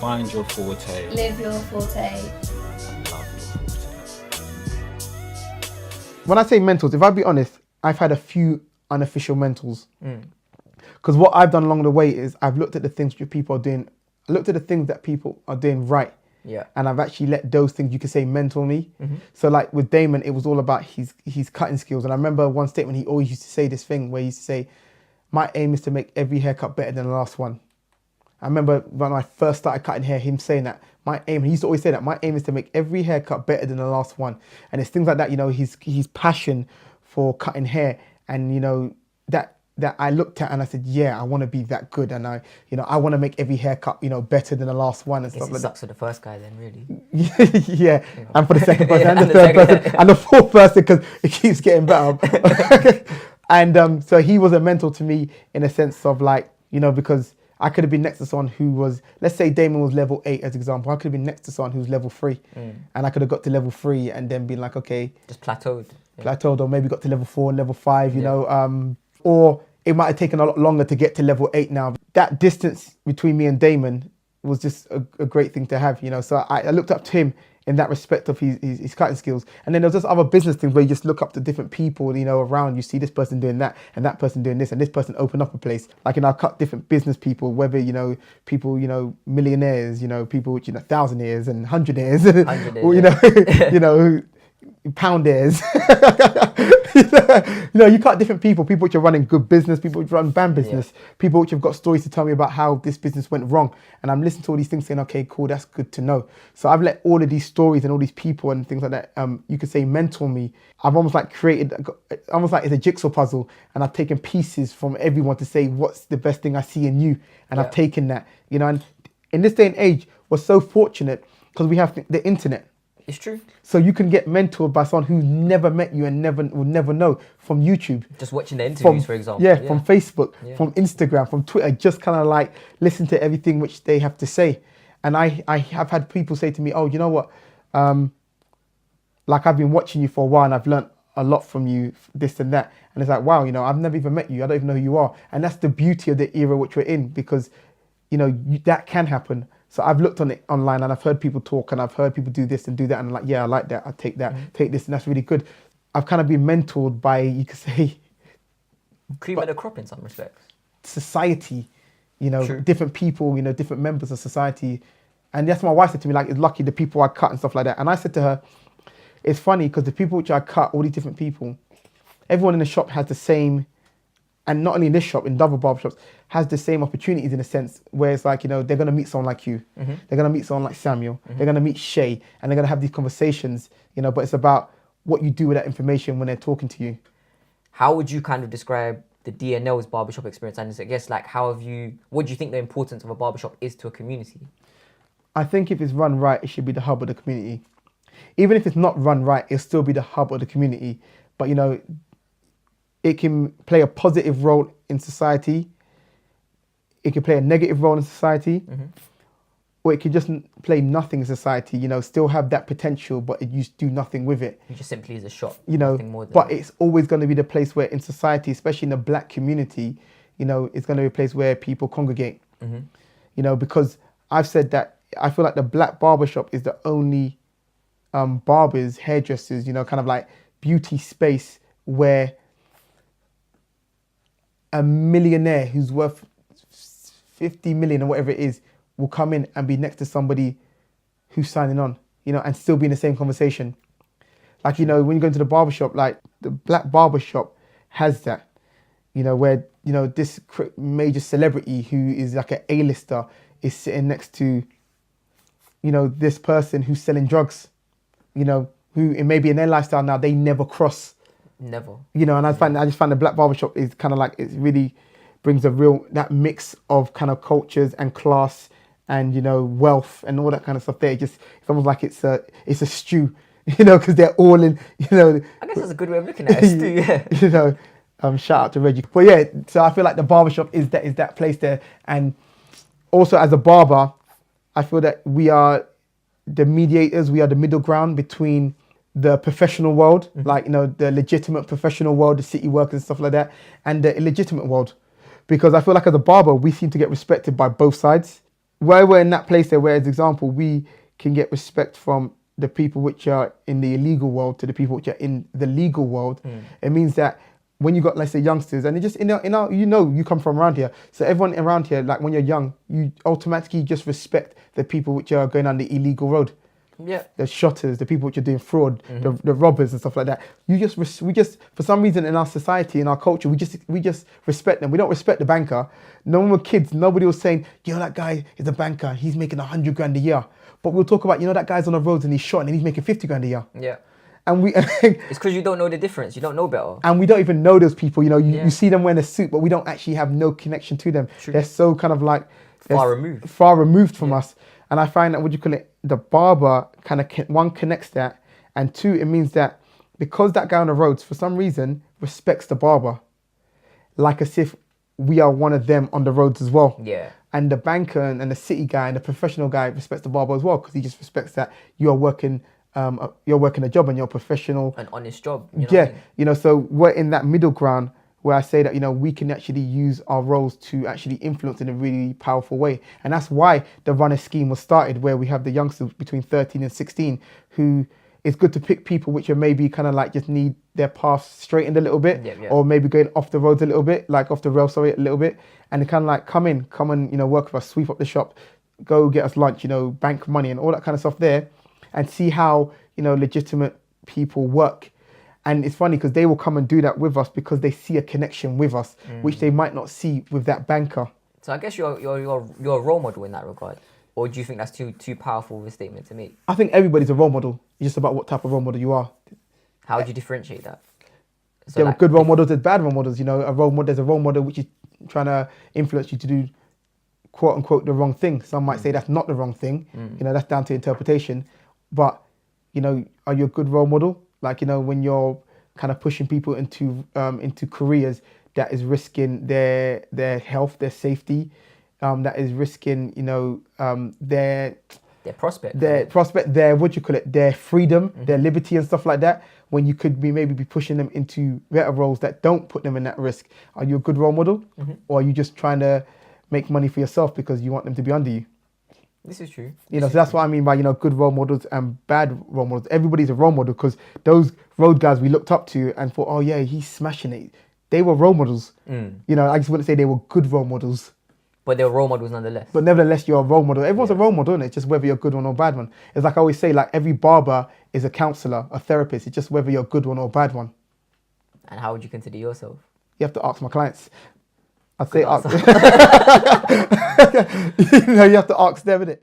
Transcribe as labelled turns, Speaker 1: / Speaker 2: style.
Speaker 1: Find your forte.
Speaker 2: Live your forte.
Speaker 1: And love your forte.
Speaker 3: When I say mentors, if I be honest, I've had a few unofficial mentors. Because what I've done along the way is I've looked at the things that people are doing, looked at the things that people are doing right.
Speaker 4: Yeah.
Speaker 3: And I've actually let those things, you could say, mentor me. So like with Damon, it was all about his cutting skills. And I remember one statement, he always used to say this thing where he used to say, my aim is to make every haircut better than the last one. I remember when I first started cutting hair, him saying that, he used to always say that, my aim is to make every haircut better than the last one. And it's things like that, you know, his passion for cutting hair. And, you know, that I looked at and I said, yeah, I want to be that good. And I want to make every haircut, you know, better than the last one and stuff like that.
Speaker 4: Sucks for the first guy then, really.
Speaker 3: Yeah, and for the second person and the third person and the fourth person, because it keeps getting better. And so he was a mentor to me in a sense of like, you know, because I could have been next to someone who was, let's say Damon was level 8 as example. I could have been next to someone who's level 3. And I could have got to level 3 and then been like, okay.
Speaker 4: Just plateaued.
Speaker 3: Plateaued, or maybe got to level 4 and level 5, you know. Or it might have taken a lot longer to get to level 8 now. That distance between me and Damon was just a great thing to have, you know. So I looked up to him in that respect of his cutting skills. And then there's just other business things where you just look up to different people, you know, around. You see this person doing that and that person doing this and this person open up a place. Like, you know, I cut different business people, whether, you know, people, you know, millionaires, you know, people, you know, thousandaires and hundredaires, or, you know, poundaires. You know, you cut different people which are running good business, people which run bad business, people which have got stories to tell me about how this business went wrong. And I'm listening to all these things saying, okay, cool, that's good to know. So I've let all of these stories and all these people and things like that, you could say mentor me. I've almost like created, almost like it's a jigsaw puzzle, and I've taken pieces from everyone to say, what's the best thing I see in you? And I've taken that, you know, and in this day and age, we're so fortunate because we have the internet.
Speaker 4: It's true.
Speaker 3: So you can get mentored by someone who's never met you and will never know from YouTube.
Speaker 4: Just watching the interviews, for example.
Speaker 3: Yeah, from Facebook, from Instagram, from Twitter, just kind of like listen to everything which they have to say. And I have had people say to me, oh, you know what? Like I've been watching you for a while and I've learned a lot from you, this and that. And it's like, wow, you know, I've never even met you. I don't even know who you are. And that's the beauty of the era which we're in, because, you know, that can happen. So I've looked on it online and I've heard people talk and I've heard people do this and do that. And I'm like, yeah, I like that. I take that, take this. And that's really good. I've kind of been mentored by, you could say,
Speaker 4: cream of the crop in some respects.
Speaker 3: Society, you know, different people, you know, different members of society. And that's what my wife said to me, like, it's lucky the people I cut and stuff like that. And I said to her, it's funny because the people which I cut, all these different people, everyone in the shop has the same, and not only in this shop, in other barbershops, has the same opportunities in a sense where it's like, you know, they're going to meet someone like you. They're going to meet someone like Samuel. They're going to meet Shay, and they're going to have these conversations, you know, but it's about what you do with that information when they're talking to you.
Speaker 4: How would you kind of describe the DNL's barbershop experience? And I guess, like, what do you think the importance of a barbershop is to a community?
Speaker 3: I think if it's run right, it should be the hub of the community. Even if it's not run right, it'll still be the hub of the community. But, you know, it can play a positive role in society. It can play a negative role in society. Or it could just play nothing in society, you know, still have that potential, but you just do nothing with it.
Speaker 4: It just simply is a shop.
Speaker 3: You know,
Speaker 4: more than
Speaker 3: but it's always going to be the place where in society, especially in the black community, you know, it's going to be a place where people congregate. You know, because I've said that I feel like the black barbershop is the only barbers, hairdressers, you know, kind of like beauty space where a millionaire who's worth 50 million or whatever it is will come in and be next to somebody who's signing on, you know, and still be in the same conversation. Like, you know, when you go into the barbershop, like the black barbershop has that, you know, where, you know, this major celebrity who is like an A-lister is sitting next to, you know, this person who's selling drugs, you know, who it may be in their lifestyle now, they never cross.
Speaker 4: Never.
Speaker 3: You know, and I just find the black barbershop is kind of like, it really brings that mix of kind of cultures and class and, you know, wealth and all that kind of stuff there. It's almost like it's a stew, you know, because they're all in, you know.
Speaker 4: I guess that's a good way of looking at it, stew, yeah.
Speaker 3: You know, shout out to Reggie. But yeah, so I feel like the barbershop is that place there. And also as a barber, I feel that we are the mediators, we are the middle ground between the professional world, like, you know, the legitimate professional world, the city workers and stuff like that, and the illegitimate world. Because I feel like as a barber, we seem to get respected by both sides. where we're in that place there, where, as example, we can get respect from the people which are in the illegal world to the people which are in the legal world. It means that when you got, let's say, youngsters, and it just in our, you come from around here, so everyone around here, like when you're young, you automatically just respect the people which are going on the illegal road.
Speaker 4: Yeah.
Speaker 3: The shotters, the people which are doing fraud, the robbers and stuff like that. We just, for some reason in our society, in our culture, we just respect them. We don't respect the banker. No one with kids, nobody was saying, that guy is a banker, he's making 100 grand a year. But we'll talk about, that guy's on the roads and he's shot and he's making 50 grand a year.
Speaker 4: Yeah.
Speaker 3: And
Speaker 4: it's because you don't know the difference. You don't know better.
Speaker 3: And we don't even know those people. You see them wearing a suit, but we don't actually have no connection to them.
Speaker 4: True.
Speaker 3: They're so kind of like
Speaker 4: far removed
Speaker 3: from us. And I find that the barber kind of one connects that, and two, it means that because that guy on the roads for some reason respects the barber, like as if we are one of them on the roads as well.
Speaker 4: Yeah.
Speaker 3: And the banker and the city guy and the professional guy respects the barber as well, because he just respects that you are working a job and you're a professional.
Speaker 4: An honest job.
Speaker 3: So we're in that middle ground where I say that, we can actually use our roles to actually influence in a really powerful way. And that's why the runner scheme was started, where we have the youngsters between 13 and 16 who it's good to pick people which are maybe kind of like just need their path straightened a little bit, or maybe going off the roads a little bit, like off the rail, a little bit. And they kind of like come and, work with us, sweep up the shop, go get us lunch, bank money and all that kind of stuff there, and see how, legitimate people work. And it's funny because they will come and do that with us because they see a connection with us, which they might not see with that banker.
Speaker 4: So I guess you're a role model in that regard. Or do you think that's too powerful of a statement to make?
Speaker 3: I think everybody's a role model. It's just about what type of role model you are.
Speaker 4: How would you differentiate that? So
Speaker 3: there are good role models, there's bad role models. There's a role model which is trying to influence you to do, quote unquote, the wrong thing. Some might say that's not the wrong thing. That's down to interpretation. But, are you a good role model? Like, when you're kind of pushing people into careers that is risking their health, their safety, that is risking, their
Speaker 4: prospect,
Speaker 3: their freedom, their liberty and stuff like that, when you could maybe be pushing them into better roles that don't put them in that risk. Are you a good role model? Or are you just trying to make money for yourself because you want them to be under you?
Speaker 4: This is true.
Speaker 3: So that's what I mean by, good role models and bad role models. Everybody's a role model because those road guys we looked up to and thought, oh yeah, he's smashing it. They were role models. I just wouldn't say they were good role models.
Speaker 4: But they were role models nonetheless.
Speaker 3: But nevertheless, you're a role model. Everyone's a role model, isn't it? Just whether you're a good one or a bad one. It's like I always say, like every barber is a counselor, a therapist. It's just whether you're a good one or a bad one.
Speaker 4: And how would you consider yourself?
Speaker 3: You have to ask my clients. I'd say ask. You have to ask them, innit?